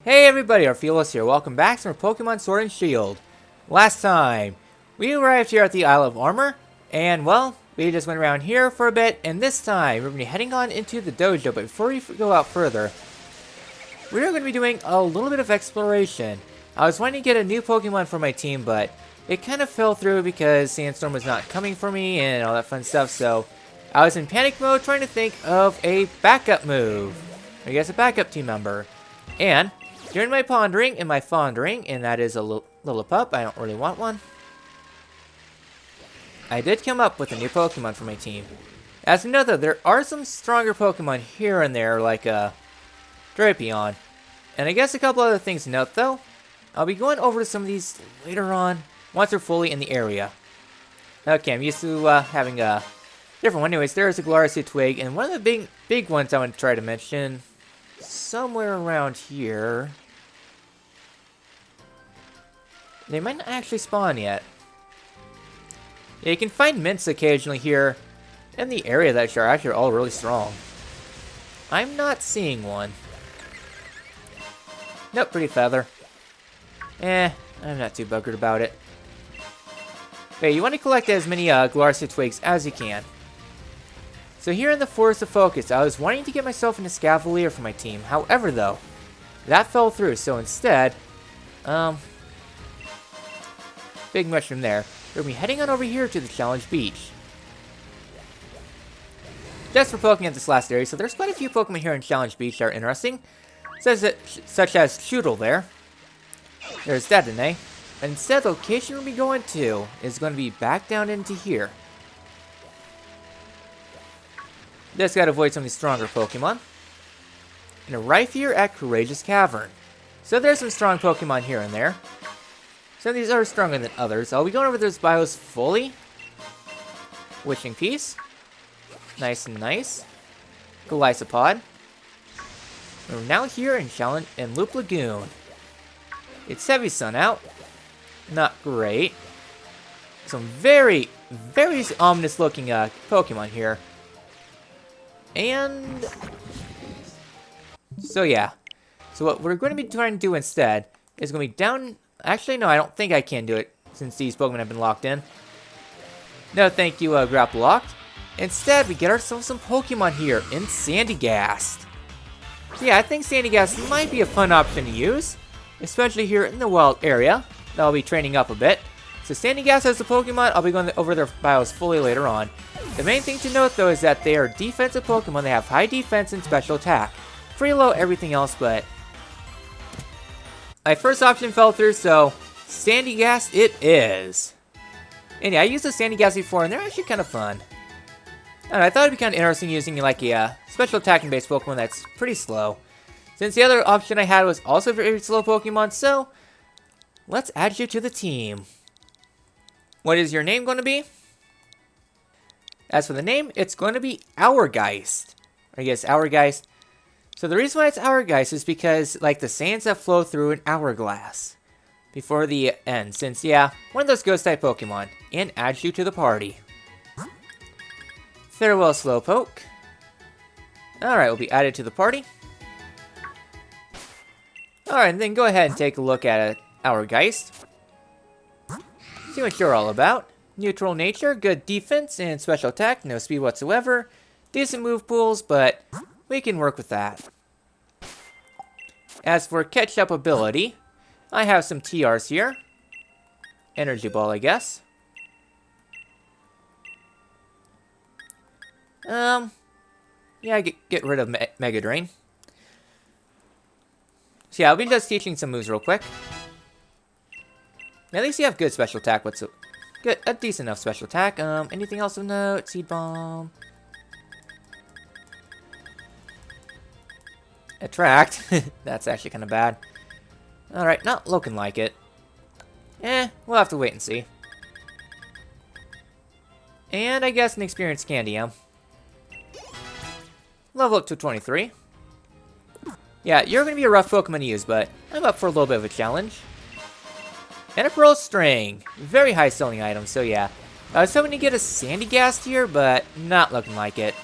Hey everybody, Orpheolus here. Welcome back to our Pokemon Sword and Shield. Last time, we arrived here at the Isle of Armour, and well, we just went around here for a bit, and this time, we're going to be heading on into the dojo, but before we go out further, we're going to be doing a little bit of exploration. I was wanting to get a new Pokemon for my team, but it kind of fell through because Sandstorm was not coming for me and all that fun stuff, so I was in panic mode trying to think of a backup move. I guess a backup team member. And during my pondering and my fondering, and that is a little pup, I don't really want one, I did come up with a new Pokemon for my team. As you know though, there are some stronger Pokemon here and there, like Drapion. And I guess a couple other things to note though. I'll be going over some of these later on, once they're fully in the area. Okay, I'm used to having a different one. Anyways, there's a Galarian Twig, and one of the big ones I want to try to mention, somewhere around here. They might not actually spawn yet. Yeah, you can find mints occasionally here in the area that are actually all really strong. I'm not seeing one. Nope, pretty feather. I'm not too buggered about it. Okay, you want to collect as many Galarian Twigs as you can. So here in the Forest of Focus, I was wanting to get myself into Scavalier for my team. However, though, that fell through. So instead, big mushroom there. We're going to be heading on over here to the Challenge Beach. Just for poking at this last area, so there's quite a few Pokemon here in Challenge Beach that are interesting. Such as Shoodle there. There's Dedenne. And instead, the location we'll be going to is going to be back down into here. Just gotta avoid some of these stronger Pokemon. And arrive here at Courageous Cavern. So there's some strong Pokemon here and there. Some of these are stronger than others. I'll be going over those bios fully. Wishing Piece. Nice and nice. Golisopod. We're now here in Loop Lagoon. It's Heavy Sun out. Not great. Some very, very ominous looking Pokemon here. And so yeah. So what we're going to be trying to do instead is going to be down. Actually, no, I don't think I can do it since these Pokemon have been locked in. No, thank you, Grapple Locked. Instead, we get ourselves some Pokemon here in Sandygast. So yeah, I think Sandygast might be a fun option to use, especially here in the wild area. I'll be training up a bit. So Sandygast has a Pokemon. I'll be going over their bios fully later on. The main thing to note though is that they are defensive Pokemon. They have high defense and special attack. Pretty low everything else, but my first option fell through, so Sandygast it is. And yeah, I used the Sandygast before, and they're actually kind of fun. And I thought it'd be kind of interesting using like a special attacking based Pokemon that's pretty slow. Since the other option I had was also very slow Pokemon, so let's add you to the team. What is your name going to be? As for the name, it's going to be Hourgeist. Or I guess Hourgeist. So the reason why it's Hourgeist is because, like, the sands that flow through an hourglass before the end. Since, yeah, one of those ghost-type Pokemon. And adds you to the party. Farewell, Slowpoke. Alright, we'll be added to the party. Alright, and then go ahead and take a look at Hourgeist. See what you're all about. Neutral nature, good defense, and special attack, no speed whatsoever. Decent move pools, but we can work with that. As for catch-up ability, I have some TRs here. Energy Ball, I guess. Yeah, get rid of Mega Drain. So yeah, I'll be just teaching some moves real quick. At least you have good special attack. Good, a decent enough special attack. Anything else of note? Seed Bomb. Attract. That's actually kind of bad. Alright, not looking like it. We'll have to wait and see. And I guess an Experience Candy, Level up to 23. Yeah, you're going to be a rough Pokemon to use, but I'm up for a little bit of a challenge. And a Pearl String. Very high selling item, so yeah. I was hoping to get a Sandygast here, but not looking like it.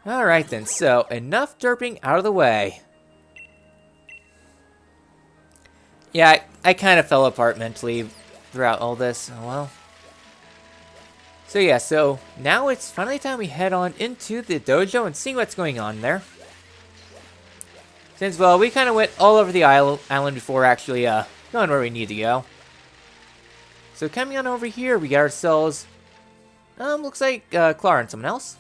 Alright then, so enough derping out of the way. Yeah, I kind of fell apart mentally throughout all this. Oh well. So yeah, so now it's finally time we head on into the dojo and see what's going on there. Since, well, we kind of went all over the island before actually going where we need to go. So coming on over here, we got ourselves, looks like Clara and someone else.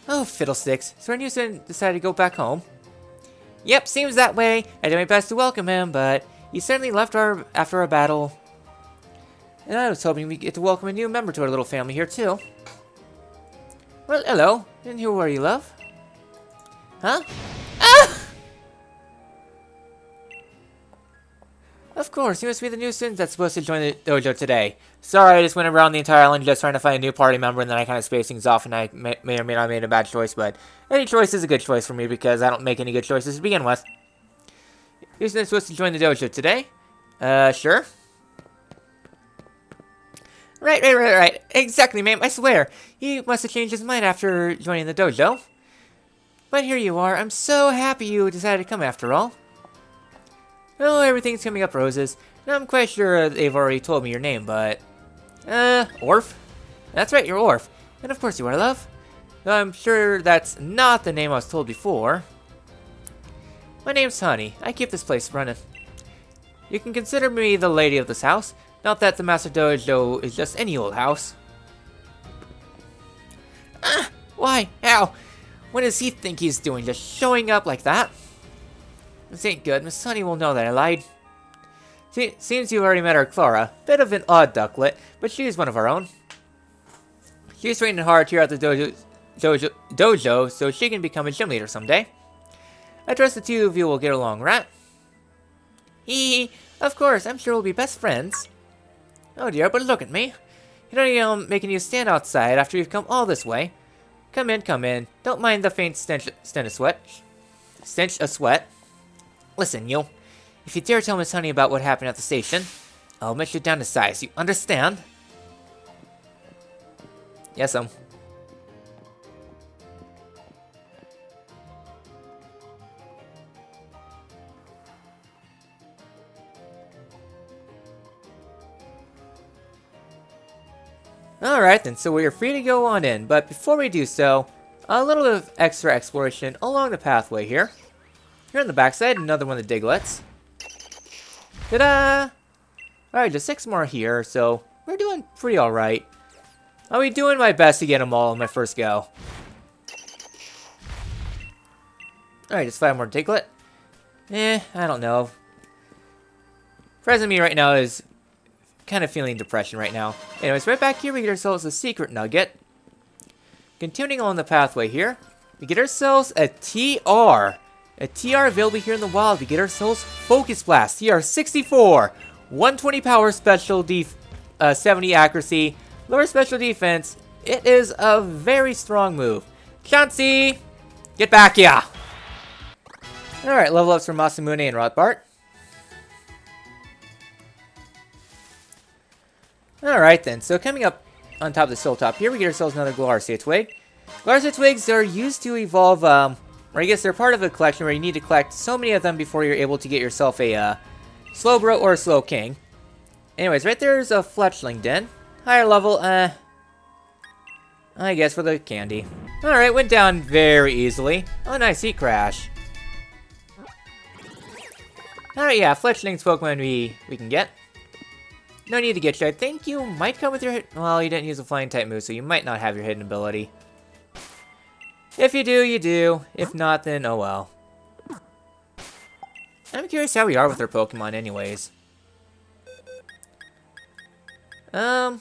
Oh, fiddlesticks. So our new student decided to go back home. Yep, seems that way. I did my best to welcome him, but he certainly left after our battle. And I was hoping we'd get to welcome a new member to our little family here, too. Well, hello. And who are you, love? Huh? Ah! Of course, you must be the new student that's supposed to join the dojo today. Sorry, I just went around the entire island just trying to find a new party member, and then I kind of spaced things off, and I may or may not have made a bad choice, but any choice is a good choice for me, because I don't make any good choices to begin with. New student supposed to join the dojo today? Sure. Right. Exactly, ma'am, I swear. He must have changed his mind after joining the dojo. But here you are. I'm so happy you decided to come after all. Oh, everything's coming up roses. Now, I'm quite sure they've already told me your name, but... Orph? That's right, you're Orph. And of course you are, love. Though I'm sure that's not the name I was told before. My name's Honey. I keep this place running. You can consider me the lady of this house. Not that the Master Dojo is just any old house. Ah! Why? How? What does he think he's doing, just showing up like that? This ain't good. Miss Honey will know that I lied. Seems you've already met our Clara. Bit of an odd ducklet, but she's one of our own. She's training hard here at the dojo so she can become a gym leader someday. I trust the two of you will get along, right? Hee. Of course, I'm sure we'll be best friends. Oh dear, but look at me. You know, making you stand outside after you've come all this way. Come in. Don't mind the faint stench of sweat. Listen, you. If you dare tell Miss Honey about what happened at the station, I'll match you down to size. You understand? Yes, Alright then, so we are free to go on in, but before we do so, a little bit of extra exploration along the pathway here. Here on the backside, another one of the diglets. Ta-da! Alright, just 6 more here, so we're doing pretty alright. I'll be doing my best to get them all on my first go. Alright, just 5 more diglet. I don't know. Present me right now is kind of feeling depression right now. Anyways, right back here we get ourselves a secret nugget. Continuing on the pathway here, we get ourselves a TR. A TR available here in the wild. We get ourselves Focus Blast. TR 64. 120 power, special 70 accuracy, lower special defense. It is a very strong move. Chansey! Get back, yeah! Alright, level ups for Masamune and Rothbart. Alright then, so coming up on top of the soul top here, we get ourselves another Glarcia Twig. Glarcia Twigs are used to evolve, or I guess they're part of a collection where you need to collect so many of them before you're able to get yourself a Slowbro or a Slow King. Anyways, right there's a Fletchling Den. Higher level, I guess for the candy. Alright, went down very easily. Oh nice, Heat Crash. Alright, yeah, Fletchling's Pokemon we can get. No need to get you. I think you might come with your well, you didn't use a flying type move, so you might not have your hidden ability. If you do, you do. If not, then oh well. I'm curious how we are with our Pokemon anyways. Oh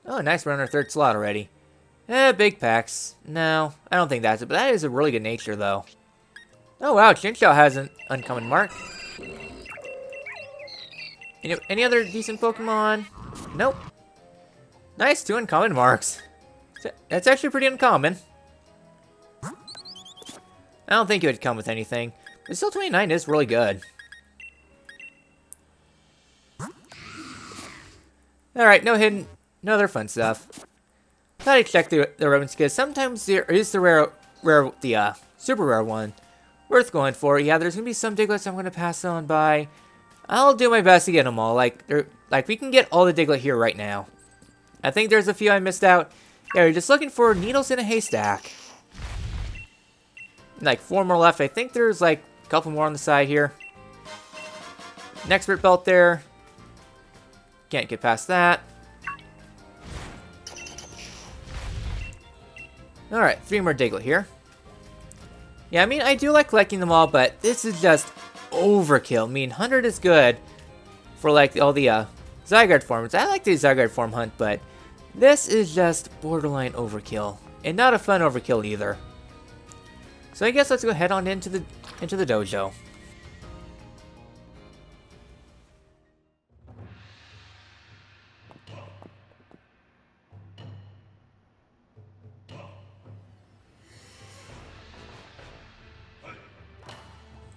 nice, we're on our 3rd slot already. Big packs. No, I don't think that's it, but that is a really good nature though. Oh wow, Chinchou has an uncommon mark. Any other decent Pokemon? Nope. Nice, 2 uncommon marks. That's actually pretty uncommon. I don't think it would come with anything. But still 29 is really good. Alright, no other fun stuff. Thought I'd check the ribbons because sometimes there is the rare super rare one. Worth going for. Yeah, there's gonna be some Digletts I'm gonna pass on by. I'll do my best to get them all. Like we can get all the Diglett here right now. I think there's a few I missed out. Yeah, you're just looking for needles in a haystack. Like 4 more left. I think there's like a couple more on the side here. An expert belt there. Can't get past that. Alright, 3 more Diglett here. Yeah, I mean, I do like collecting them all, but this is just overkill. I mean, 100 is good for, like, all the Zygarde forms. I like the Zygarde form hunt, but this is just borderline overkill. And not a fun overkill either. So I guess let's go head on into the dojo.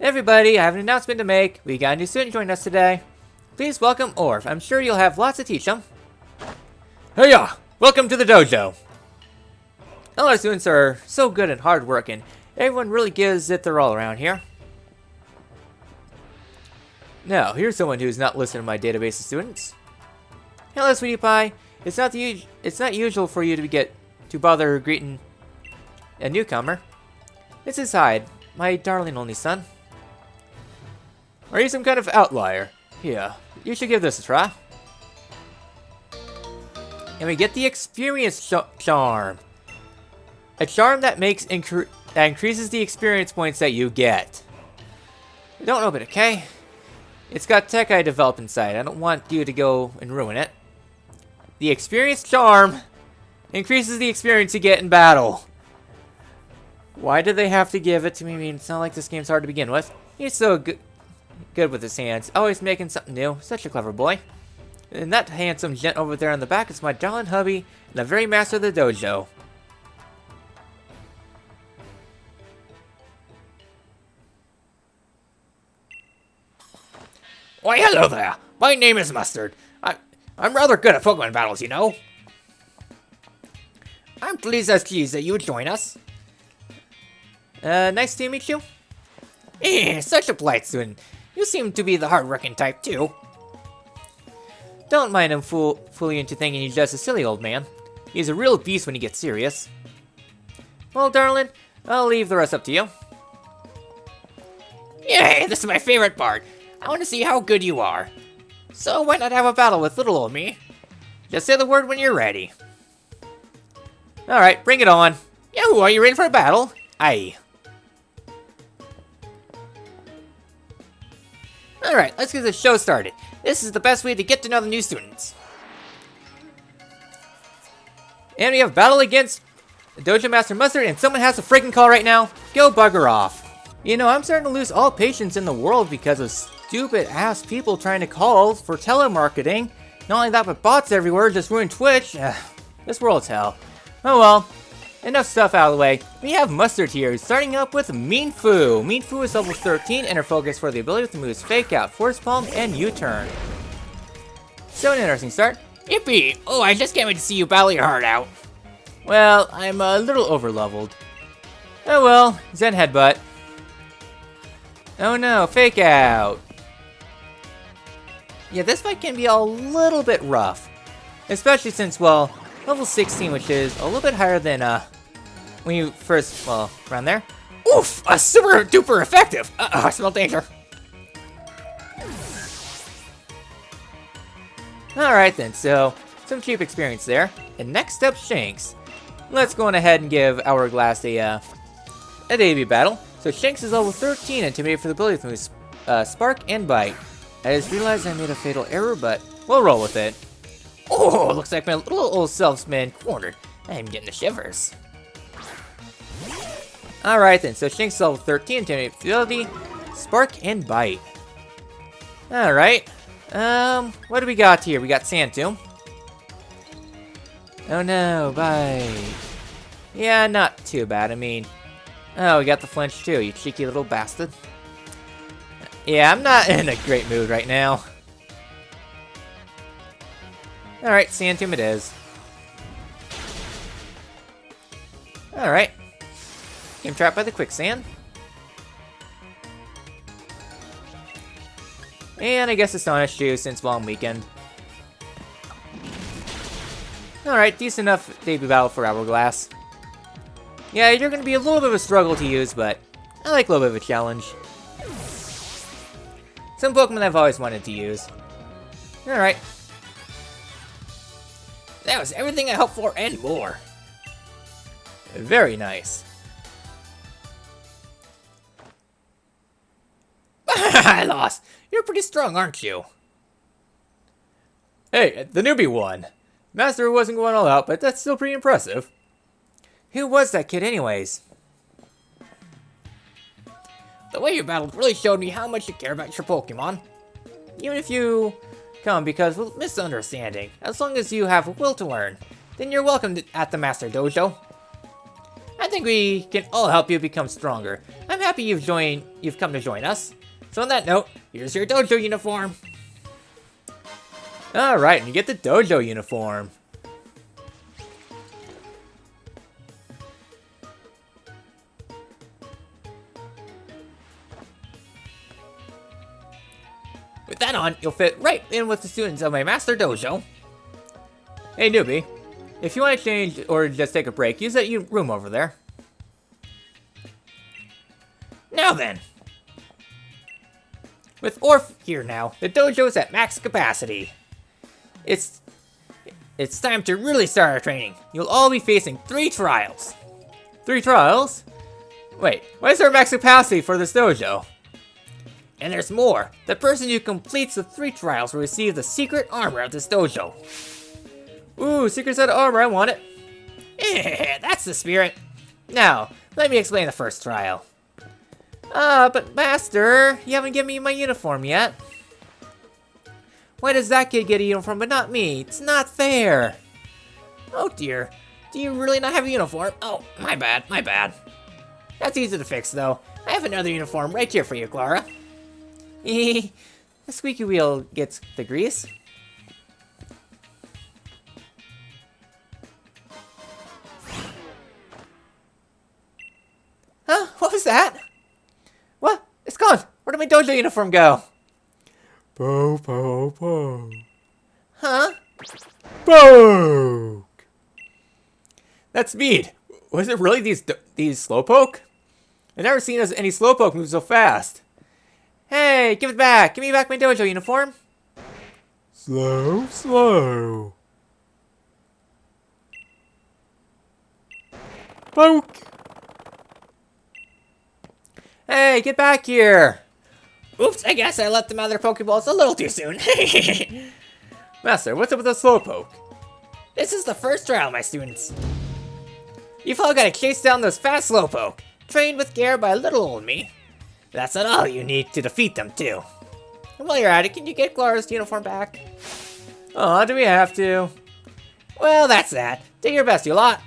Everybody, I have an announcement to make. We got a new student joining us today. Please welcome Orph. I'm sure you'll have lots to teach him. Hiya! Welcome to the dojo. All our students are so good and hardworking. Everyone really gives it their all around here. Now, here's someone who's not listed in my database of students. Hello, sweetie pie. It's not usual for you to bother greeting a newcomer. This is Hyde, my darling only son. Are you some kind of outlier? Yeah, you should give this a try. And we get the experience charm. A charm that increases the experience points that you get. I don't know, but okay. It's got tech I developed inside. I don't want you to go and ruin it. The experience charm increases the experience you get in battle. Why did they have to give it to me? I mean, it's not like this game's hard to begin with. He's so good with his hands. Always making something new. Such a clever boy. And that handsome gent over there on the back is my darling hubby and the very master of the dojo. Why, hello there. My name is Mustard. I'm rather good at Pokemon battles, you know. I'm pleased that you would join us. Nice to meet you. Such a polite student. You seem to be the hard-working type, too. Don't mind him fooling you into thinking he's just a silly old man. He's a real beast when he gets serious. Well, darling, I'll leave the rest up to you. Yay, this is my favorite part. I want to see how good you are. So why not have a battle with little old me? Just say the word when you're ready. Alright, bring it on. Yahoo, are you ready for a battle? Aye. Alright, let's get the show started. This is the best way to get to know the new students. And we have battle against Dojo Master Mustard, and someone has a freaking call right now. Go bugger off. You know, I'm starting to lose all patience in the world because of stupid ass people trying to call for telemarketing. Not only that, but bots everywhere just ruin Twitch. This world's hell. Oh well. Enough stuff out of the way. We have Mustard here, starting up with Mean Foo. Mean Foo is level 13 and her focus for the ability with the moves Fake Out, Force Palm, and U-Turn. So an interesting start. Yippee! Oh, I just can't wait to see you battle your heart out. Well, I'm a little over-leveled. Oh well, Zen Headbutt. Oh no, Fake Out. Yeah, this fight can be a little bit rough. Especially since, well, level 16, which is a little bit higher than, when you first, well, around there. Oof! Super duper effective! I smell danger. Alright then, so, some cheap experience there. And next up, Shanks. Let's go on ahead and give Hourglass a debut battle. So Shanks is level 13, intimidated for the ability with Spark and Bite. I just realized I made a fatal error, but we'll roll with it. Oh, looks like my little old self's been cornered. I'm getting the shivers. Alright then, so Shanks is level 13, intimidated for the ability, Spark and Bite. Alright. What do we got here? We got Sand Tomb. Oh no, Bite. Yeah, not too bad. I mean, oh, we got the flinch too, you cheeky little bastard. Yeah, I'm not in a great mood right now. Alright, Sand Tomb it is. Alright. I'm trapped by the quicksand. And I guess Astonish too, since long weekend. Alright, decent enough debut battle for Hourglass. Yeah, you're going to be a little bit of a struggle to use, but I like a little bit of a challenge. Some Pokemon I've always wanted to use. Alright. That was everything I hoped for and more. Very nice. I lost. You're pretty strong, aren't you? Hey, the newbie won. Master wasn't going all out, but that's still pretty impressive. Who was that kid anyways? The way you battled really showed me how much you care about your Pokemon. Even if you come because of misunderstanding, as long as you have a will to learn, then you're welcome at the Master Dojo. I think we can all help you become stronger. I'm happy you've come to join us. So on that note, here's your dojo uniform. Alright, and you get the dojo uniform. With that on, you'll fit right in with the students of my Master Dojo. Hey newbie, if you want to change or just take a break, use that room over there. Now then. With Orph here now, the dojo's at max capacity. It's time to really start our training. You'll all be facing 3 trials. 3 trials? Wait, why is there max capacity for this dojo? And there's more. The person who completes the 3 trials will receive the secret armor of this dojo. Ooh, secret set of armor, I want it. Yeah, that's the spirit. Now, let me explain the first trial. But Master, you haven't given me my uniform yet. Why does that kid get a uniform but not me? It's not fair. Oh dear, do you really not have a uniform? Oh, my bad. That's easy to fix though. I have another uniform right here for you, Clara. The squeaky wheel gets the grease. Huh? What was that? What? It's gone! Where did my dojo uniform go? Po po po. Huh? Poke! That's Speed. Was it really these slowpoke? I've never seen any slowpoke move so fast. Hey, give it back! Give me back my dojo uniform! Slow, slow. Poke! Hey, get back here! Oops, I guess I let them out of their Pokeballs a little too soon. Master, what's up with the slowpoke? This is the first trial, my students. You've all got to chase down those fast slowpoke, trained with care by little old me. That's not all you need to defeat them, too. And while you're at it, can you get Clara's uniform back? Aw, do we have to? Well, that's that. Do your best, you lot.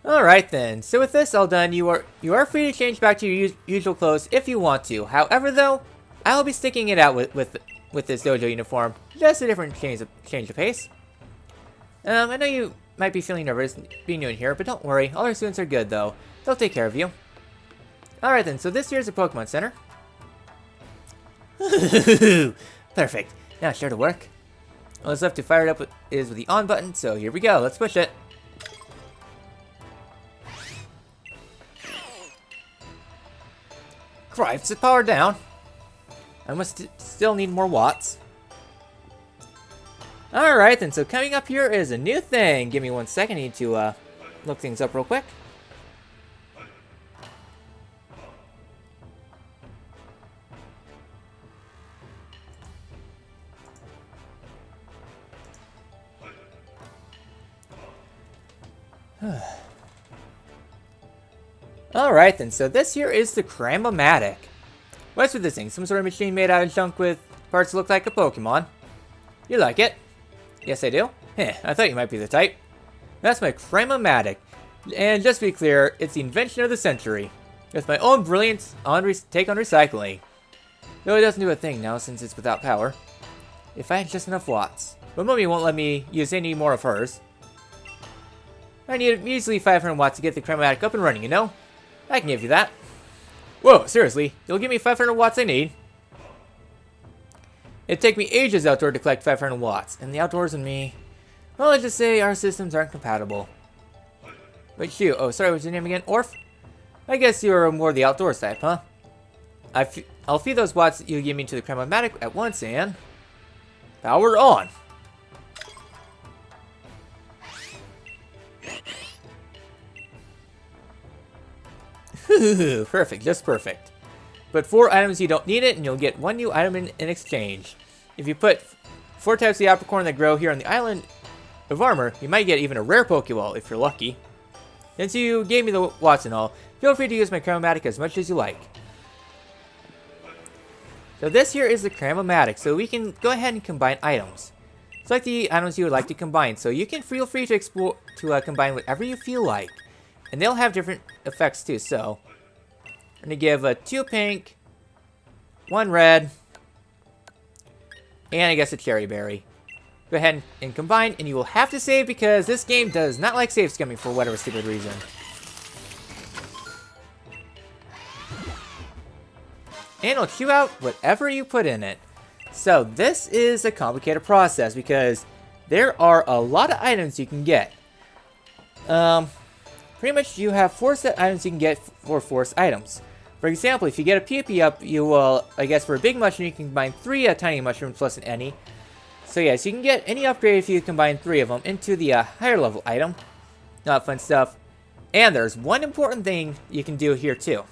Alright then, so with this all done, you are free to change back to your usual clothes if you want to. However though, I will be sticking it out with this dojo uniform, just a different change of pace. I know you might be feeling nervous being new in here, but don't worry, all our students are good though. They'll take care of you. Alright then, so this here's the Pokemon Center. Perfect, now it's sure to work. All that's left to fire it up is with the on button, so here we go, let's push it. Drives it power down. I must still need more watts. Alright then, so coming up here is a new thing. Give me 1 second, I need to look things up real quick. Alright then, so this here is the Cram-O-Matic. What's with this thing? Some sort of machine made out of junk with parts that look like a Pokemon. You like it? Yes, I do? Heh, I thought you might be the type. That's my Cram-O-Matic. And just to be clear, it's the invention of the century. With my own brilliant take on recycling. Though it doesn't do a thing now since it's without power. If I had just enough watts. But Mummy won't let me use any more of hers. I need easily 500 watts to get the Cram-O-Matic up and running, you know? I can give you that. Whoa, seriously? You'll give me 500 watts I need? It'd take me ages outdoor to collect 500 watts. And the outdoors and me... Well, let's just say our systems aren't compatible. But shoot, oh sorry, what's your name again? Orph? I guess you're more the outdoors type, huh? I'll feed those watts that you give me to the Cram-O-Matic at once and... Power on! Perfect, just perfect. Put 4 items you don't need it, and you'll get 1 new item in exchange. If you put 4 types of apricorn that grow here on the Island of Armour, you might get even a rare Pokeball if you're lucky. Since you gave me the watts and all, feel free to use my Cram-O-Matic as much as you like. So this here is the Cram-O-Matic, so we can go ahead and combine items. Select the items you would like to combine, so you can feel free to combine whatever you feel like. And they'll have different effects too, so... I'm going to give 2 pink, 1 red, and I guess a cherry berry. Go ahead and combine, and you will have to save because this game does not like save skimming for whatever stupid reason. And it'll chew out whatever you put in it. So this is a complicated process because there are a lot of items you can get. Pretty much you have 4 set items you can get for force items. For example, if you get a PP up, you will, I guess for a big mushroom, you can combine 3 tiny mushrooms plus an any. So yes, you can get any upgrade if you combine 3 of them into the higher level item. Not fun stuff. And there's one important thing you can do here too.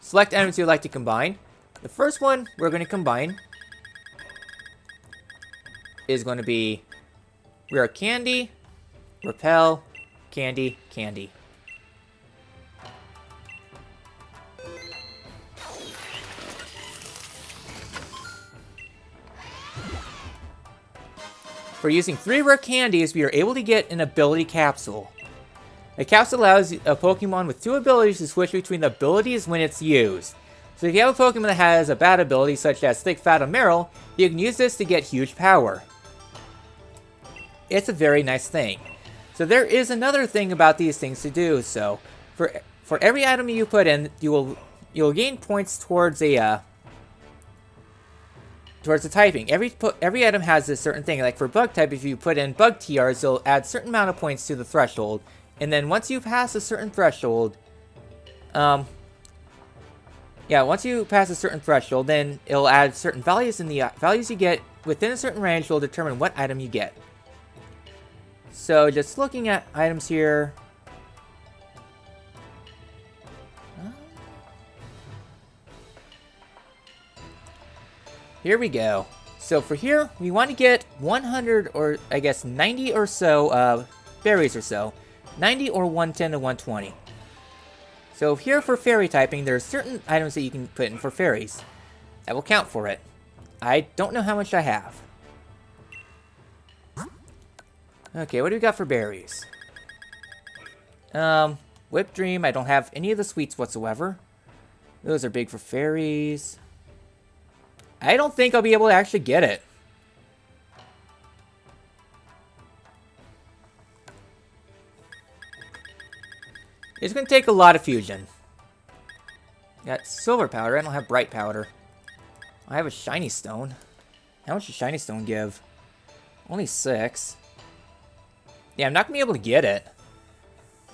Select items you'd like to combine. The first one we're going to combine is going to be Rare Candy, Repel, Candy, Candy. For using 3 rare candies, we are able to get an ability capsule. A capsule allows a Pokemon with 2 abilities to switch between the abilities when it's used. So if you have a Pokemon that has a bad ability such as Thick Fat or Meryl, you can use this to get huge power. It's a very nice thing. So there is another thing about these things to do. So for every item you put in, you'll gain points towards a towards the typing. Every item has a certain thing. Like for bug type, if you put in bug TRs, it'll add a certain amount of points to the threshold. And then once you pass a certain threshold, once you pass a certain threshold, then it'll add certain values, and the values you get within a certain range will determine what item you get. So just looking at items here. Here we go. So for here, we want to get 100 or I guess 90 or so berries or so. 90 or 110 to 120. So here for fairy typing, there are certain items that you can put in for fairies. That will count for it. I don't know how much I have. Okay, what do we got for berries? Whip Dream, I don't have any of the sweets whatsoever. Those are big for fairies. I don't think I'll be able to actually get it. It's going to take a lot of fusion. Got silver powder. I don't have bright powder. I have a shiny stone. How much does shiny stone give? Only 6. Yeah, I'm not going to be able to get it.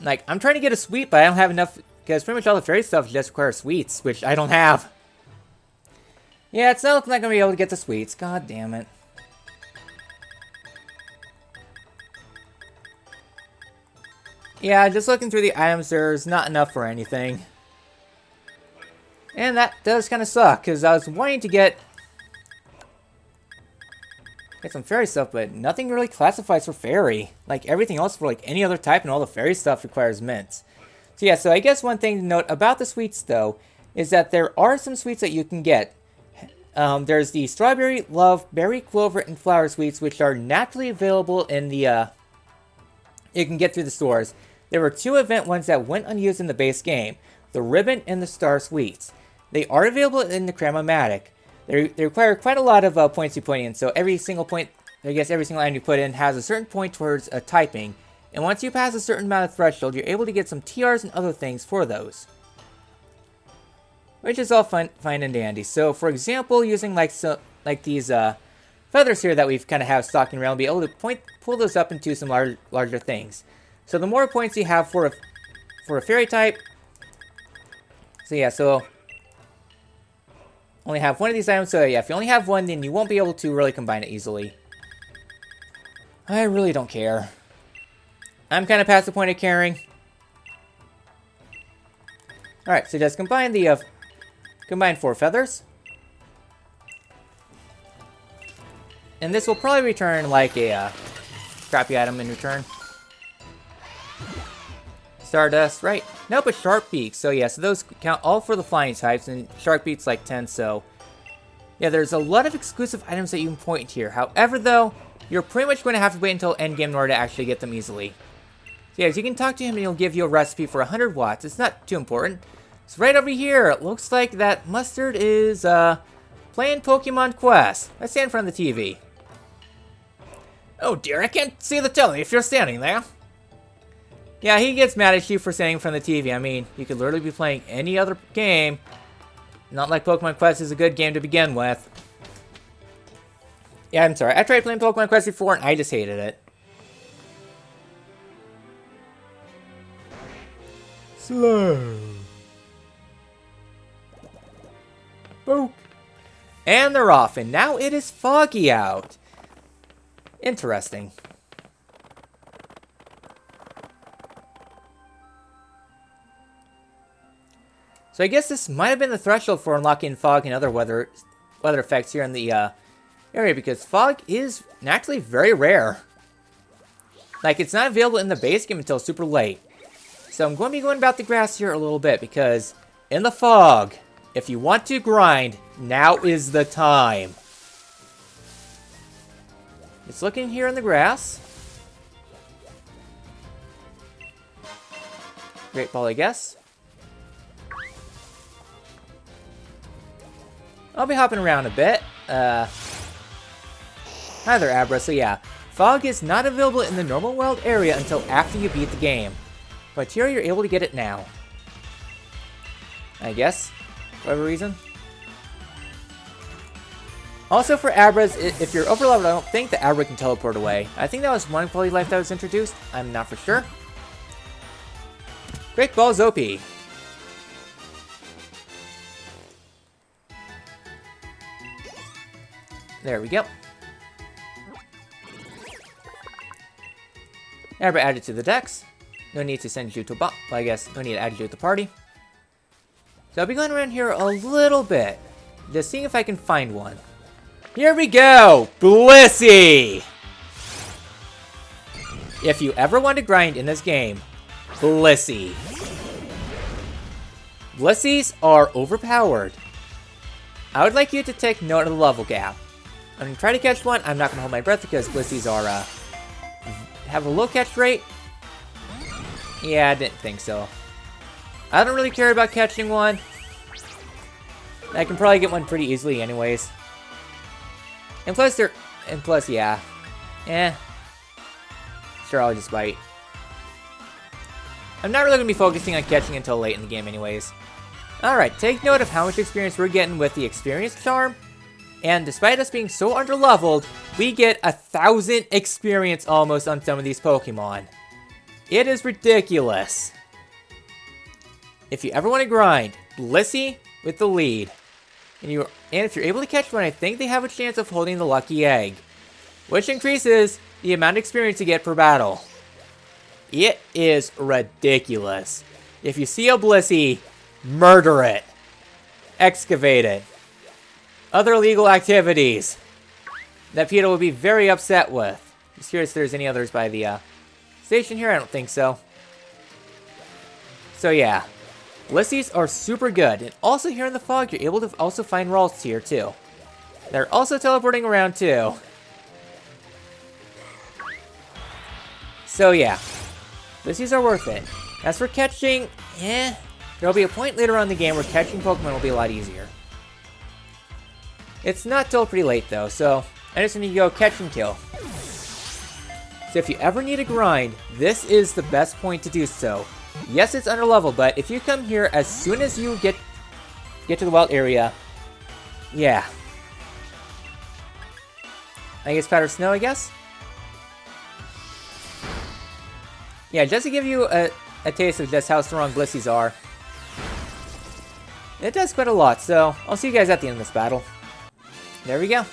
Like, I'm trying to get a sweet, but I don't have enough. Because pretty much all the fairy stuff just requires sweets, which I don't have. Yeah, it's not looking like I'm going to be able to get the sweets. God damn it. Yeah, just looking through the items, there's not enough for anything. And that does kind of suck, because I was wanting to get some fairy stuff, but nothing really classifies for fairy. Like, everything else for, like, any other type and all the fairy stuff requires mints. So yeah, so I guess one thing to note about the sweets, though, is that there are some sweets that you can get. There's the Strawberry, Love, Berry, Clover, and Flower sweets, which are naturally available in the you can get through the stores. There were 2 event ones that went unused in the base game, the Ribbon and the Star Sweets. They are available in the Cram-O-Matic. They require quite a lot of points you put in, so every single point, I guess every single item you put in has a certain point towards typing, and once you pass a certain amount of threshold, you're able to get some TRs and other things for those. Which is all fine and dandy. So, for example, using like these feathers here that we've kind of have stalking around, be able to pull those up into some larger things. So the more points you have for a fairy type, so yeah, so only have one of these items. So yeah, if you only have one, then you won't be able to really combine it easily. I really don't care. I'm kind of past the point of caring. All right, so just combine the combine 4 feathers. And this will probably return like a crappy item in return. Stardust, right? Nope, a Sharp Beak. So yeah, so those count all for the flying types, and Sharp Beak's like 10, so... yeah, there's a lot of exclusive items that you can point here. However, though, you're pretty much going to have to wait until endgame in order to actually get them easily. So yeah, so you can talk to him and he'll give you a recipe for 100 watts. It's not too important. It's right over here. It looks like that Mustard is, playing Pokemon Quest. I stand in front of the TV. Oh dear, I can't see the telly if you're standing there. Yeah, he gets mad at you for standing in front of the TV. I mean, you could literally be playing any other game. Not like Pokemon Quest is a good game to begin with. Yeah, I'm sorry. I tried playing Pokemon Quest before and I just hated it. Slow. Poke. And they're off, and now it is foggy out. Interesting. So I guess this might have been the threshold for unlocking fog and other weather effects here in the area, because fog is naturally very rare. Like, it's not available in the base game until super late. So I'm going to be going about the grass here a little bit, because in the fog, if you want to grind, now is the time. It's looking here in the grass. Great ball, I guess. I'll be hopping around a bit. Hi there, Abra. So yeah, fog is not available in the normal world area until after you beat the game. But here you're able to get it now. I guess. For whatever reason. Also for Abras, if you're overleveled, I don't think the Abra can teleport away. I think that was one quality life that was introduced. I'm not for sure. Great Ball Zopi. There we go. Abra added to the dex. No need to send you to well, I guess no need to add you to the party. So I'll be going around here a little bit. Just seeing if I can find one. Here we go! Blissey! If you ever want to grind in this game, Blissey. Blisseys are overpowered. I would like you to take note of the level gap. I'm going to try to catch one. I'm not going to hold my breath because Blisseys are, have a low catch rate. Yeah, I didn't think so. I don't really care about catching one. I can probably get one pretty easily anyways. And plus, yeah. Sure, I'll just bite. I'm not really going to be focusing on catching until late in the game anyways. Alright, take note of how much experience we're getting with the experience charm. And despite us being so underleveled, we get 1,000 experience almost on some of these Pokemon. It is ridiculous. If you ever want to grind, Blissey with the lead. And if you're able to catch one, I think they have a chance of holding the lucky egg, which increases the amount of experience you get per battle. It is ridiculous. If you see a Blissey, murder it. Excavate it. Other illegal activities that Peter will be very upset with. Just curious if there's any others by the station here. I don't think so. So yeah, Blisseys are super good. And also here in the fog, you're able to also find Ralts here too. They're also teleporting around too. So yeah, Blissey's are worth it. As for catching, there'll be a point later on in the game where catching Pokemon will be a lot easier. It's not till pretty late though, so I just need to go catch and kill. So if you ever need a grind, this is the best point to do so. Yes, it's under level, but if you come here as soon as you get to the wild area, yeah. I guess powder snow, I guess? Yeah, just to give you a taste of just how strong Blissey's are. It does quite a lot, so I'll see you guys at the end of this battle. There we go.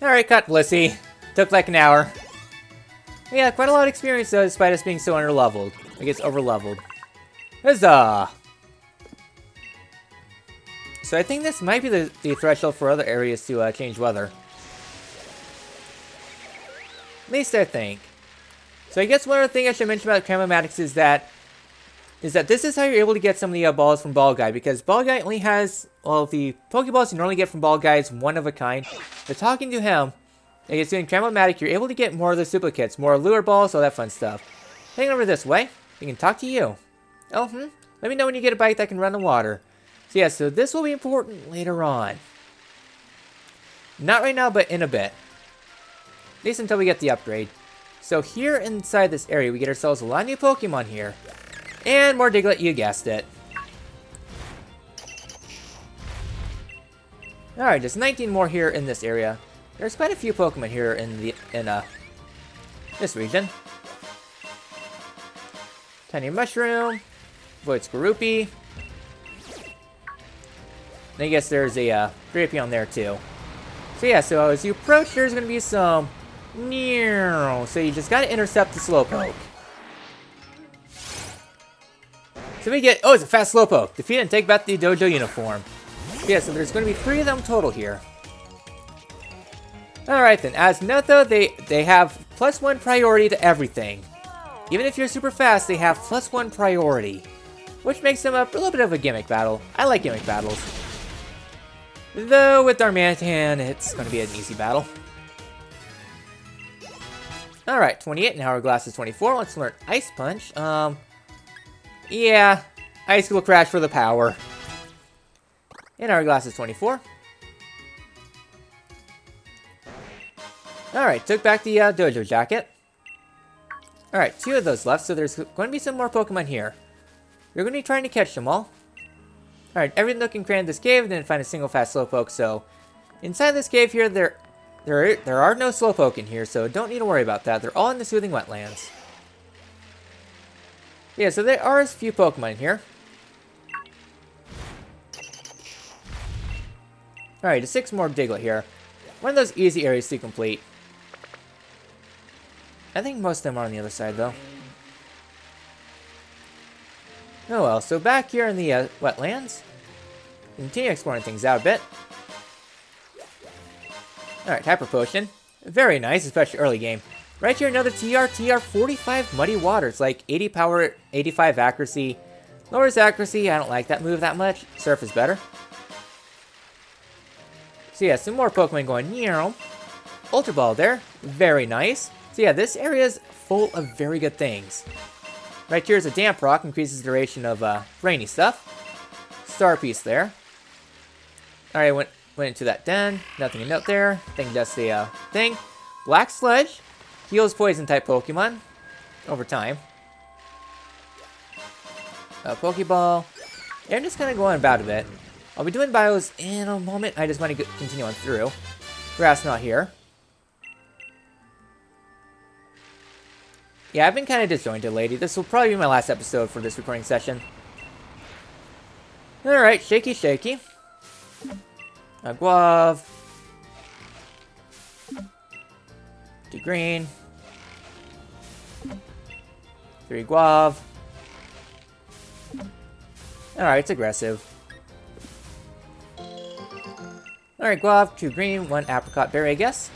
Alright, caught Blissey. Took like an hour. Yeah, quite a lot of experience though, despite us being so under-leveled. I guess over-leveled. Huzzah! So I think this might be the threshold for other areas to change weather. At least I think. So I guess one other thing I should mention about Cram-O-Matic is that this is how you're able to get some of the balls from Ball Guy, because Ball Guy only has, well, the Pokeballs you normally get from Ball Guy is one of a kind. But talking to him, I guess doing Cram-O-Matic, you're able to get more of those duplicates, more lure balls, all that fun stuff. Heading over this way, we can talk to you. Oh, let me know when you get a bike that can run the water. So yeah, so this will be important later on. Not right now, but in a bit. At least until we get the upgrade. So here inside this area, we get ourselves a lot of new Pokemon here. And more Diglett, you guessed it. Alright, just 19 more here in this area. There's quite a few Pokemon here in this region. Tiny Mushroom, Void Skorupi. And I guess there's a Drapion there too. So yeah, so as you approach, there's going to be some... So you just got to intercept the Slowpoke. So we get... Oh, it's a fast Slowpoke. Defeat and take back the dojo uniform. Yeah, so there's going to be 3 of them total here. Alright then, as note though, they have +1 priority to everything. Even if you're super fast, they have +1 priority. Which makes them a little bit of a gimmick battle. I like gimmick battles. Though with Darmanitan, it's going to be an easy battle. Alright, 28 and Hourglass is 24. Let's learn Ice Punch. Yeah, Ice will crash for the power. And Hourglass is 24. Alright, took back the dojo jacket. Alright, 2 of those left, so there's going to be some more Pokemon here. You're going to be trying to catch them all. Alright, every nook and cranny in this cave didn't find a single fast Slowpoke, so... Inside this cave here, there are no Slowpoke in here, so don't need to worry about that. They're all in the Soothing Wetlands. Yeah, so there are a few Pokemon here. Alright, just 6 more Diglett here. One of those easy areas to complete. I think most of them are on the other side, though. Oh well, so back here in the wetlands. Continue exploring things out a bit. Alright, Hyper Potion. Very nice, especially early game. Right here, another TR 45 Muddy Waters, like 80 power, 85 accuracy. Lowers accuracy, I don't like that move that much. Surf is better. So yeah, some more Pokemon going, Ultra Ball there, very nice. So yeah, this area is full of very good things. Right here is a Damp Rock, increases the duration of rainy stuff. Star Piece there. Alright, went into that den, nothing to note there. Thing does the thing. Black Sludge, heals poison type Pokemon over time. Pokeball. Yeah, I'm just kind of going about a bit. I'll be doing bios in a moment. I just want to continue on through. Grass not here. Yeah, I've been kind of disjointed lately. This will probably be my last episode for this recording session. Alright, Shaky Shaky. A Guave. To green. 3 Guave. Alright, it's aggressive. Alright, Guave, 2 green, 1 Apricot Berry, I guess.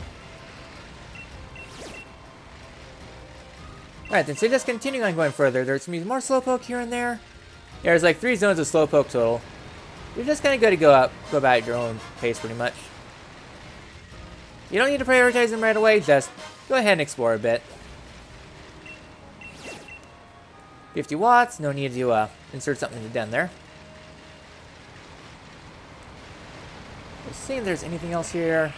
Alright, then so just continuing on going further, there's going to be more Slowpoke here and there. Yeah, there's like 3 zones of Slowpoke total. You're just kind of good to go about at your own pace pretty much. You don't need to prioritize them right away, just go ahead and explore a bit. 50 watts. No need to insert something in the den there. Let's see if there's anything else here.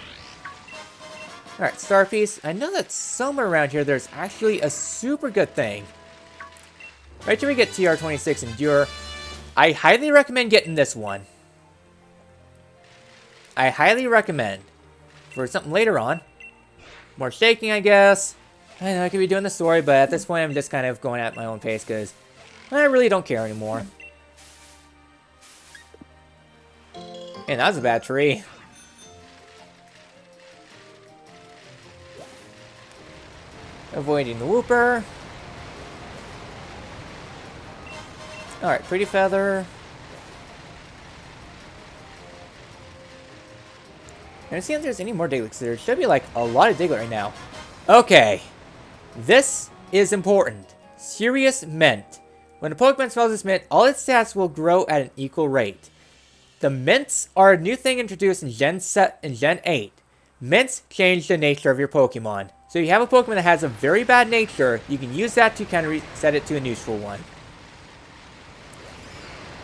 Alright, Star Piece. I know that somewhere around here there's actually a super good thing. Right till we get TR26 Endure, I highly recommend getting this one. I highly recommend. For something later on. More shaking, I guess. I know I could be doing the story, but at this point I'm just kind of going at my own pace because I really don't care anymore. And that was a bad tree. Avoiding the Whooper. Alright, Pretty Feather. And see if there's any more Digletts. There should be like a lot of Diglett right now. Okay. This is important. Serious Mint. When a Pokemon smells this mint, all its stats will grow at an equal rate. The mints are a new thing introduced in Gen 8. Mints change the nature of your Pokemon. So if you have a Pokemon that has a very bad nature, you can use that to kind of reset it to a neutral one.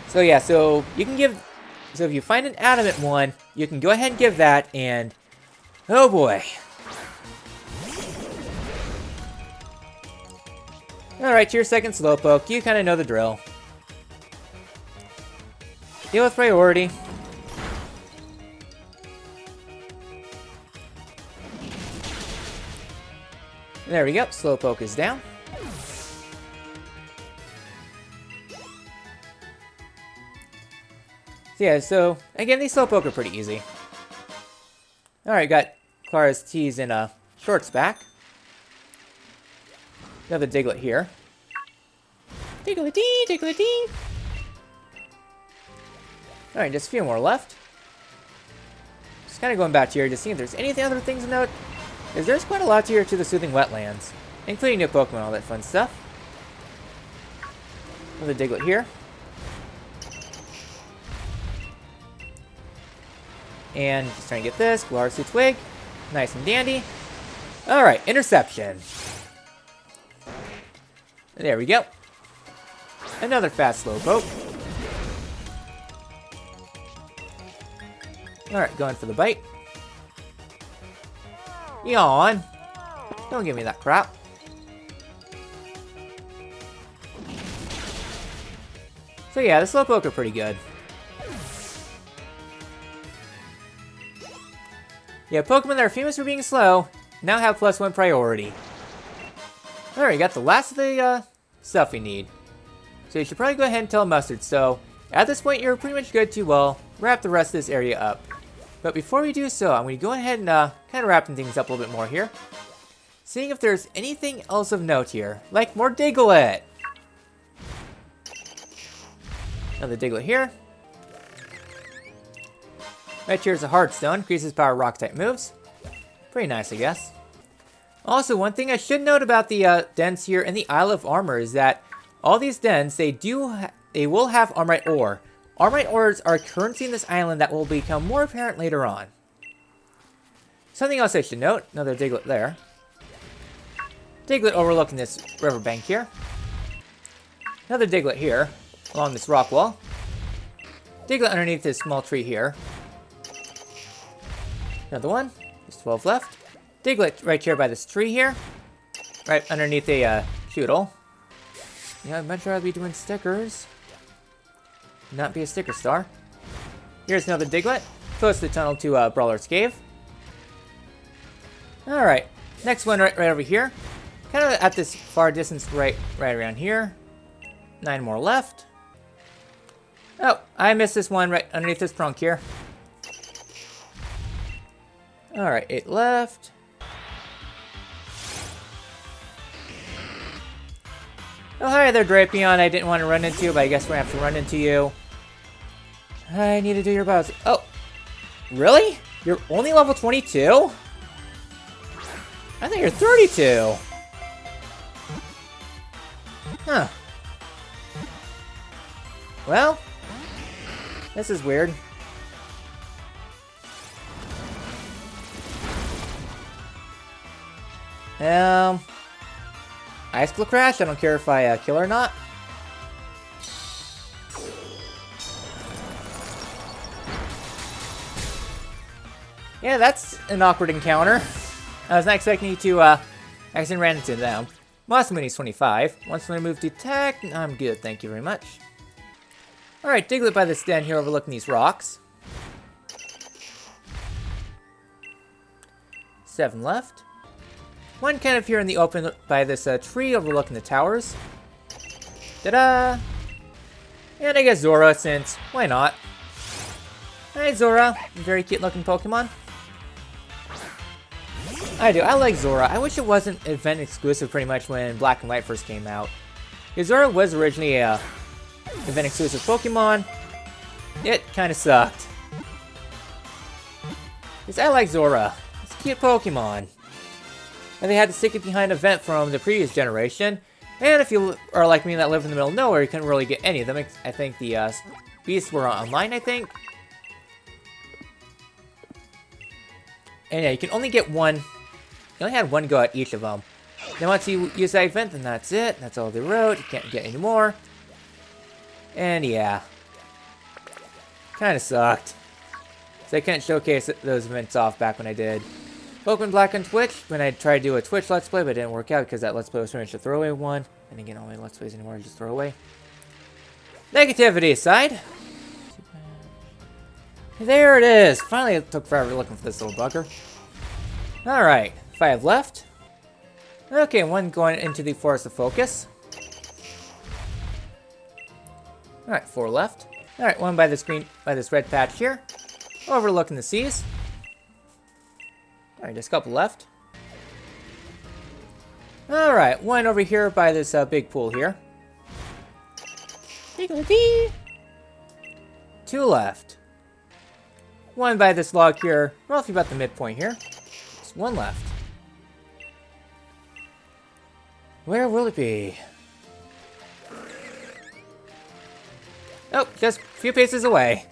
So yeah, so you can give... So if you find an adamant one, you can go ahead and give that, and... Oh boy. Alright, to your second Slowpoke. You kind of know the drill. Deal with priority. There we go. Slowpoke is down. So yeah, so again, these Slowpoke are pretty easy. Alright, got Clara's T's in a shorts back. Another Diglett here. Diglett-dee, Diglett-dee. Alright, just a few more left. Just kind of going back to here to see if there's any other things to note. Because there's quite a lot here to the Soothing Wetlands, including new Pokemon, all that fun stuff. Another Diglett here. And just trying to get this. Glarsu Twig. Nice and dandy. Alright, Interception. There we go. Another fast Slowpoke. Alright, going for the bite. Yawn. Don't give me that crap. So yeah, the Slowpoke are pretty good. Yeah, Pokemon that are famous for being slow now have +1 priority. Alright, you got the last of the stuff we need. So you should probably go ahead and tell Mustard. So at this point, you're pretty much good to, well, wrap the rest of this area up. But before we do so, I'm going to go ahead and kind of wrapping things up a little bit more here. Seeing if there's anything else of note here, like more Diglett. Another Diglett here. Right here's a Heartstone, increases power Rock-type moves. Pretty nice, I guess. Also, one thing I should note about the dens here in the Isle of Armour is that all these dens, they will have Armorite ore. Armorite ores are a currency in this island that will become more apparent later on. Something else I should note, another Diglett there. Diglett overlooking this riverbank here. Another Diglett here, along this rock wall. Diglett underneath this small tree here. Another one. There's 12 left. Diglett right here by this tree here. Right underneath a Shoodle. Yeah, I'd much rather be doing stickers. Not be a sticker star. Here's another Diglett. Close to the tunnel to Brawler's Cave. Alright. Next one right over here. Kind of at this far distance right around here. 9 more left. Oh, I missed this one right underneath this trunk here. Alright, 8 left. Oh, hi there, Drapion. I didn't want to run into you, but I guess we're going to have to run into you. I need to do your boss. Oh, really? You're only level 22? I think you're 32. Huh. Well, this is weird. Ice Crash, I don't care if I kill or not. Yeah, that's an awkward encounter. I was not expecting you to accidentally ran into them. Moss Mini's 25. Once when I move to attack, I'm good, thank you very much. Alright, Diglett by this den here overlooking these rocks. 7 left. One kind of here in the open by this tree overlooking the towers. Ta-da! And I guess Zora, since why not? Hi Zora, very cute looking Pokemon. I do, I like Zora. I wish it wasn't event exclusive pretty much when Black and White first came out. Because Zora was originally a event exclusive Pokemon. It kind of sucked. Because I like Zora. It's a cute Pokemon. And they had to stick it behind an event from the previous generation. And if you are like me that live in the middle of nowhere, you couldn't really get any of them. I think the beasts were online, I think. And yeah, you can only get one. You only had one go at each of them. Then once you use that event, then that's it. That's all they wrote. You can't get any more. And yeah. Kind of sucked. So I couldn't showcase those events off back when I did Pokemon Black on Twitch. When I tried to do a Twitch Let's Play, but it didn't work out because that Let's Play was pretty much a throwaway one. And again, all my Let's Plays anymore are just throwaway. Negativity aside. There it is. Finally, it took forever looking for this little bugger. Alright, 5 left. Okay, one going into the Forest of Focus. Alright, 4 left. Alright, one by this red patch here. Overlooking the seas. Alright, just a couple left. Alright, one over here by this big pool here. 2 left. One by this log here, roughly about the midpoint here. Just 1 left. Where will it be? Oh, just a few paces away.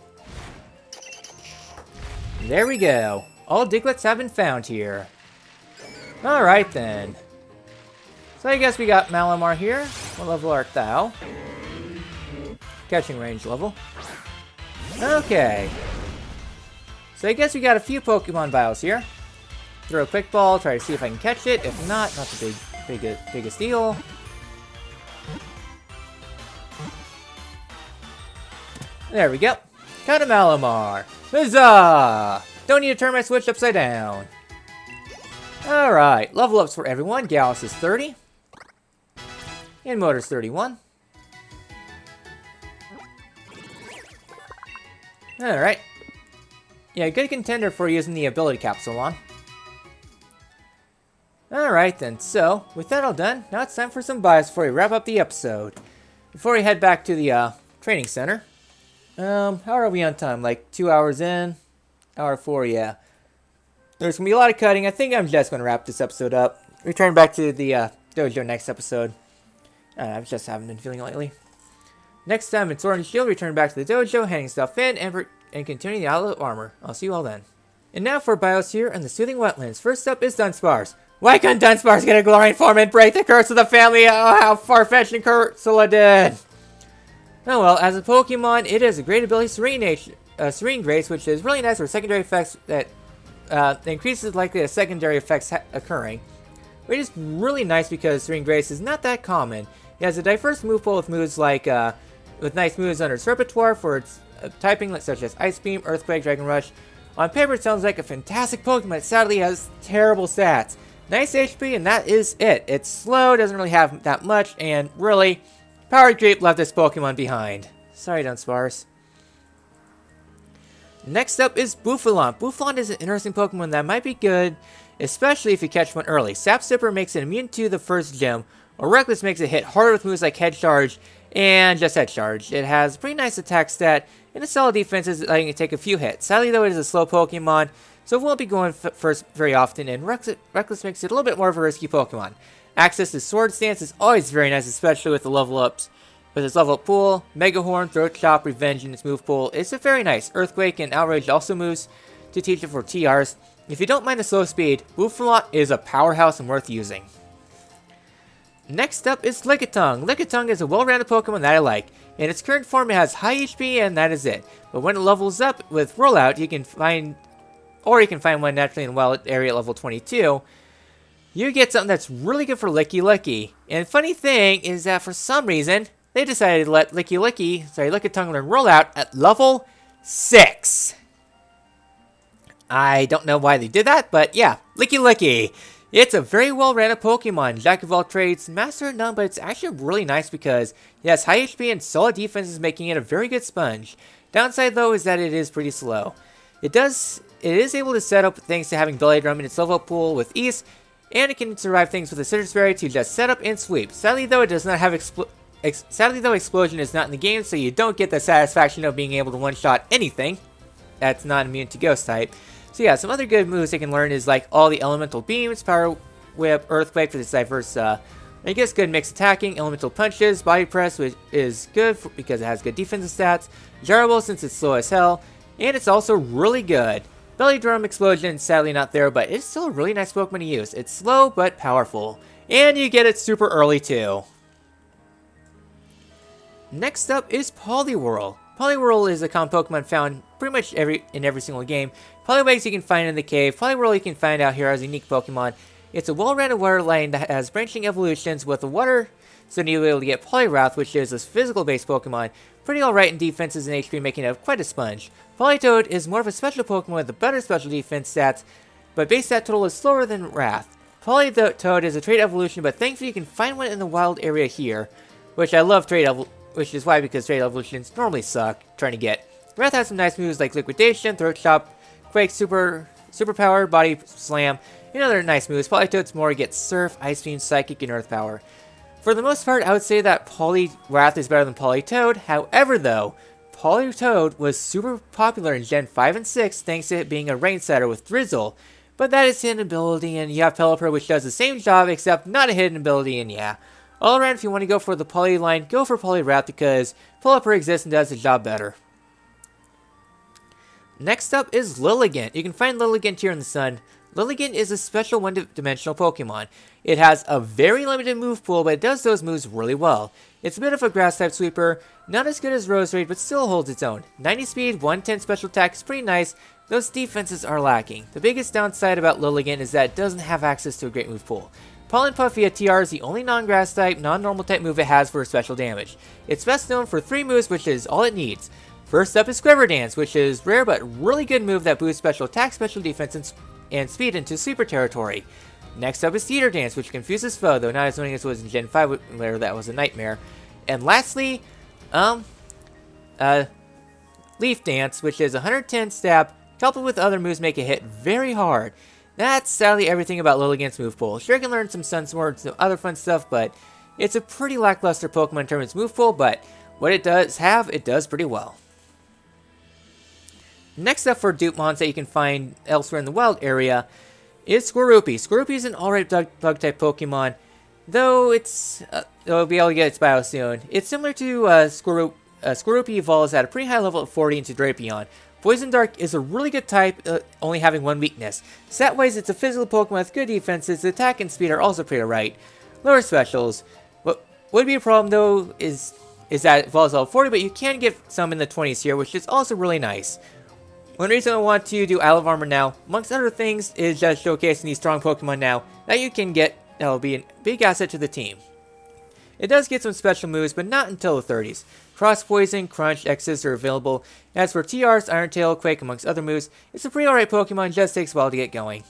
There we go. All Digletts have been found here. Alright then. So I guess we got Malamar here. What level art thou? Catching range level. Okay. So I guess we got a few Pokemon bios here. Throw a quick ball, try to see if I can catch it. If not the biggest deal. There we go. Caught a Malamar. Huzzah! Don't need to turn my Switch upside down. Alright, level ups for everyone. Gallus is 30. And Motor's 31. Alright. Yeah, good contender for using the ability capsule on. Alright then, so, with that all done, now it's time for some bios before we wrap up the episode. Before we head back to the training center. How are we on time? Like 2 hours in? Hour 4, yeah. There's gonna be a lot of cutting. I think I'm just gonna wrap this episode up. Return back to the dojo next episode. I just haven't been feeling it lately. Next time in Sword and Shield, return back to the dojo, handing stuff in, and continue the Isle of Armour. I'll see you all then. And now for bios here in the Soothing Wetlands. First up is Dunsparce. Why couldn't Dunsparce get a glowing form and break the curse of the family? Oh, how far-fetched and Ursula did! Oh well, as a Pokemon, it is a great ability, Serene Grace, which is really nice for secondary effects that increases the likelihood of secondary effects occurring. Which is really nice because Serene Grace is not that common. It has a diverse move pool with moves like, with nice moves under its repertoire for its typing, such as Ice Beam, Earthquake, Dragon Rush. On paper, it sounds like a fantastic Pokemon, but sadly has terrible stats. Nice HP, and that is it. It's slow, doesn't really have that much, and really, Power Creep left this Pokemon behind. Sorry, Dunsparce. Next up is Bouffalant. Bouffalant is an interesting Pokemon that might be good, especially if you catch one early. Sap Sipper makes it immune to the first gym, or Reckless makes it hit harder with moves like Head Charge and just Head Charge. It has a pretty nice attack stat, and a solid defense is letting it take a few hits. Sadly though, it is a slow Pokemon, so it won't be going first very often, and Reckless makes it a little bit more of a risky Pokemon. Access to Sword Stance is always very nice, especially with the level ups. With its level up pool, Mega Horn, Throat Chop, Revenge in its move pool, it's a very nice. Earthquake and Outrage also moves to teach it for TRs. If you don't mind the slow speed, Bouffalant is a powerhouse and worth using. Next up is Slicketong. Slicketong is a well-rounded Pokemon that I like. In its current form, it has high HP and that is it. But when it levels up with Rollout, you can find or you can find one naturally in the wild area at level 22, you get something that's really good for Slicketong. And funny thing is that for some reason, they decided to let Slicketong learn rollout at level 6. I don't know why they did that, but yeah, Slicketong. It's a very well-rounded Pokemon, jack of all trades, master of none, but it's actually really nice because it has high HP and solid defenses, making it a very good sponge. Downside though is that it is pretty slow. It is able to set up thanks to having Belly Drum in its level pool with ease, and it can survive things with a Citrus Berry to just set up and sweep. Sadly though, it does not have Explosion is not in the game, so you don't get the satisfaction of being able to one-shot anything that's not immune to Ghost type. So yeah, some other good moves they can learn is like all the Elemental Beams, Power Whip, Earthquake for this diverse, I guess good mix attacking, Elemental Punches, Body Press, which is good because it has good defensive stats, Jarable since it's slow as hell, and it's also really good. Belly Drum Explosion is sadly not there, but it's still a really nice Pokemon to use. It's slow but powerful, and you get it super early too. Next up is Polywhirl. Polywhirl is a common Pokemon found pretty much in every single game. Poliwags you can find in the cave. Polywhirl you can find out here as a unique Pokemon. It's a well-rounded water line that has branching evolutions with the water, so you'll be able to get Poliwrath, which is a physical-based Pokemon. Pretty alright in defenses and HP, making it quite a sponge. Politoed is more of a special Pokemon with a better special defense stats, but base stat total is slower than Wrath. Politoed is a trait evolution, but thankfully you can find one in the wild area here, which I love which is why, because trait evolutions normally suck trying to get. Wrath has some nice moves like Liquidation, Throat Chop, Quake, Superpower, Body Slam, and other nice moves. Politoed's more gets Surf, Ice Beam, Psychic, and Earth Power. For the most part, I would say that Poliwrath is better than Politoed. However, though, Politoed was super popular in Gen 5 and 6 thanks to it being a rain setter with Drizzle. But that is hidden ability, and you have Pelipper, which does the same job except not a hidden ability, and yeah. All around, if you want to go for the Poly line, go for Poliwrath because Pelipper exists and does the job better. Next up is Lilligan. You can find Lilligan here in the sun. Lilligan is a special one-dimensional Pokemon. It has a very limited move pool, but it does those moves really well. It's a bit of a grass-type sweeper, not as good as Roserade, but still holds its own. 90 speed, 110 special attack is pretty nice. Those defenses are lacking. The biggest downside about Lilligan is that it doesn't have access to a great move pool. Pollen Puff via TR is the only non-grass type, non-normal type move it has for special damage. It's best known for 3 moves, which is all it needs. First up is Quiver Dance, which is rare but really good move that boosts special attack, special defense, and speed into super territory. Next up is Theater Dance, which confuses foe, though not as annoying as it was in Gen 5 where that was a nightmare. And lastly, Leaf Dance, which is 110 stab, coupled with other moves make it hit very hard. That's sadly everything about Lilligan's move pool. Sure, you can learn some Sun Sword and some other fun stuff, but it's a pretty lackluster Pokemon in terms of move pool, but what it does have, it does pretty well. Next up for Dupemons that you can find elsewhere in the wild area is Skorupi. Skorupi is an alright bug-type Pokemon, though it'll be able to get its bio soon. It's similar to Skorupi. Skorupi evolves at a pretty high level of 40 into Drapion. Poison Dark is a really good type, only having one weakness. Stat-wise, it's a physical Pokemon with good defenses. The attack and speed are also pretty alright. Lower specials. What would be a problem though is that it evolves level 40, but you can get some in the 20s here, which is also really nice. One reason I want to do Isle of Armour now, amongst other things, is just showcasing these strong Pokemon now that you can get that'll be a big asset to the team. It does get some special moves, but not until the 30s. Cross Poison, Crunch, X's are available. As for TRs, Iron Tail, Quake, amongst other moves, it's a pretty alright Pokemon, just takes a while to get going.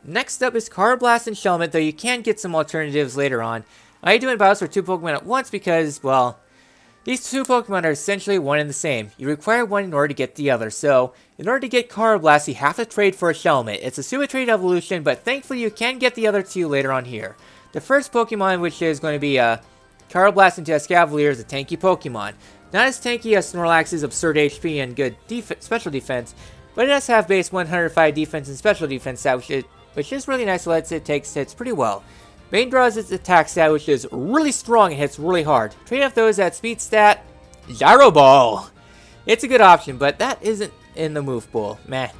Next up is Carablast and Shelmet, though you can get some alternatives later on. I do battles for 2 Pokemon at once because, well, these 2 Pokemon are essentially one and the same. You require one in order to get the other, so in order to get Carablast, you have to trade for a Shelmet. It's a super trade evolution, but thankfully you can get the other 2 later on here. The first Pokemon, which is going to be Carablast into Escavalier, is a tanky Pokemon. Not as tanky as Snorlax's absurd HP and good special defense, but it does have base 105 defense and special defense stat, which is really nice. Lets it take hits pretty well. Bane draws its attack stat, which is really strong and hits really hard. Trade off those at speed stat, Gyro Ball. It's a good option, but that isn't in the move pool. Meh.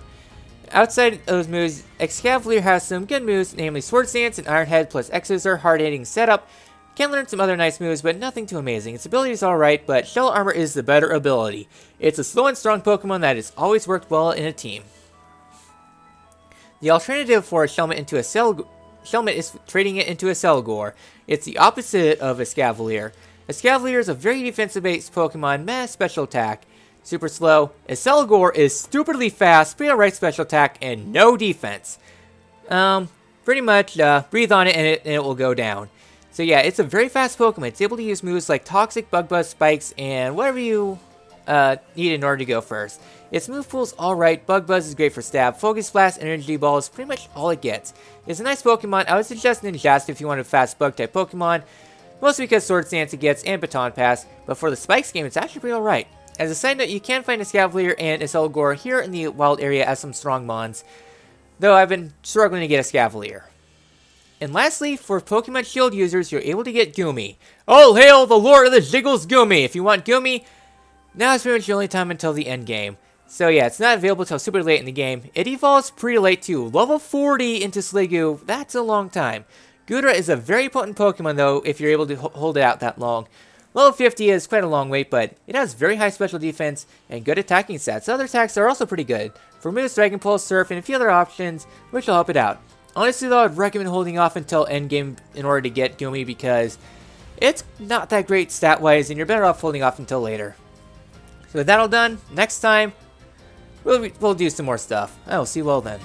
Outside those moves, Escavalier has some good moves, namely Sword Stance and Iron Head plus X-Scissor, hard-hitting setup. Can learn some other nice moves, but nothing too amazing. Its ability is alright, but Shell Armor is the better ability. It's a slow and strong Pokemon that has always worked well in a team. The alternative for a Shelmet into a Shelmet is trading it into a Selgor. It's the opposite of a Scavalier. A Scavalier is a very defensive-based Pokemon, meh special attack. Super slow. A Selgor is stupidly fast, pretty alright special attack, and no defense. Pretty much, breathe on it and it will go down. So yeah, it's a very fast Pokemon. It's able to use moves like Toxic, Bug Buzz, Spikes, and whatever you need in order to go first. Its move pool's alright. Bug Buzz is great for stab. Focus Blast, Energy Ball is pretty much all it gets. It's a nice Pokemon. I would suggest Ninjask if you want a fast bug type Pokemon. Mostly because Sword Stance it gets and Baton Pass. But for the Spikes game, it's actually pretty alright. As a side note, you can find a Scavalier and a Selgor here in the wild area as some strong mons. Though I've been struggling to get a Scavalier. And lastly, for Pokemon Shield users, you're able to get Goomy. All hail the Lord of the Jiggles Goomy! If you want Goomy, now is pretty much the only time until the end game. So yeah, it's not available until super late in the game. It evolves pretty late too. Level 40 into Sliggoo, that's a long time. Gudra is a very potent Pokemon though, if you're able to hold it out that long. Level 50 is quite a long wait, but it has very high special defense and good attacking stats. Other attacks are also pretty good. For moves, Dragon Pulse, Surf, and a few other options, which will help it out. Honestly though, I'd recommend holding off until endgame in order to get Goomy because it's not that great stat-wise and you're better off holding off until later. So with that all done, next time, we'll do some more stuff. I will see you all then.